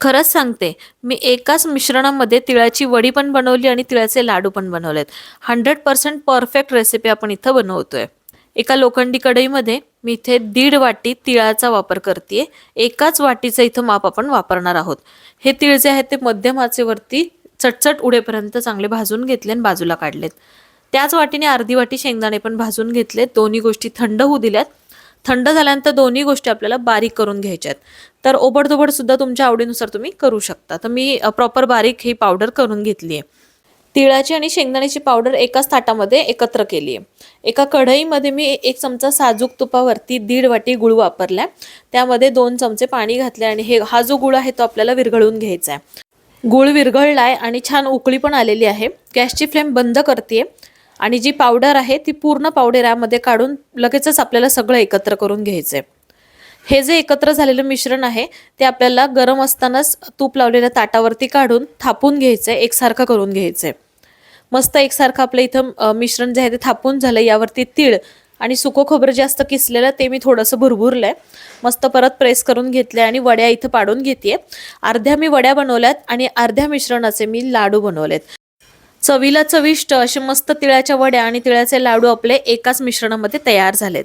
खरंच सांगते, मी एकाच मिश्रणामध्ये तिळाची वडी पण बनवली आणि तिळाचे लाडू पण बनवलेत. 100% परफेक्ट रेसिपी आपण इथं बनवतोय. एका लोखंडी कढईमध्ये मी इथे 1.5 वाटी तिळाचा वापर करतेय. एकाच वाटीचं इथं माप आपण वापरणार आहोत. हे तीळ जे आहेत ते मध्यम आचेवरती चटचट उडेपर्यंत चांगले भाजून घेतले आणि बाजूला काढलेत. त्याच वाटीने अर्धी वाटी शेंगदाणे पण भाजून घेतलेत. दोन्ही गोष्टी थंड होऊ दिल्यात. थंड झाल्यानंतर दोन्ही गोष्टी आपल्याला बारीक करून घ्यायच्यात. तर ओबडधोबड सुद्धा तुमच्या आवडीनुसार तुम्ही करू शकता. तर मी प्रॉपर बारीक ही पावडर करून घेतली आहे. तिळाची आणि शेंगदाण्याची पावडर एकाच ताटामध्ये एकत्र केली आहे. एका कढईमध्ये मी 1 चमचा साजूक तुपावरती 1.5 वाटी गूळ वापरला. त्यामध्ये 2 चमचे पाणी घातले आणि हा जो गूळ आहे तो आपल्याला विरघळून घ्यायचा आहे. गूळ विरघळलाय आणि छान उकळी पण आलेली आहे. गॅसची फ्लेम बंद करते आणि जी पावडर आहे ती पूर्ण पावडर यामध्ये काढून लगेचच आपल्याला सगळं एकत्र करून घ्यायचंय. हे जे एकत्र झालेलं मिश्रण आहे ते आपल्याला गरम असतानाच तूप लावलेल्या ताटावरती काढून थापून घ्यायचंय, एकसारखं करून घ्यायचंय. मस्त एकसारखं आपलं इथं मिश्रण जे आहे ते थापून झालं. यावरती तीळ आणि सुकं खोबरं जास्त किसलेलं ते मी थोडंसं भुरभुरलंय. मस्त परत प्रेस करून घेतले आणि वड्या इथं पाडून घेतेय. अर्ध्या मी वड्या बनवल्यात आणि अर्ध्या मिश्रणाचे मी लाडू बनवलेत. चवीला चविष्ट असे मस्त तिळाच्या वड्या आणि तिळाचे लाडू आपले एकाच मिश्रणामध्ये तयार झालेत.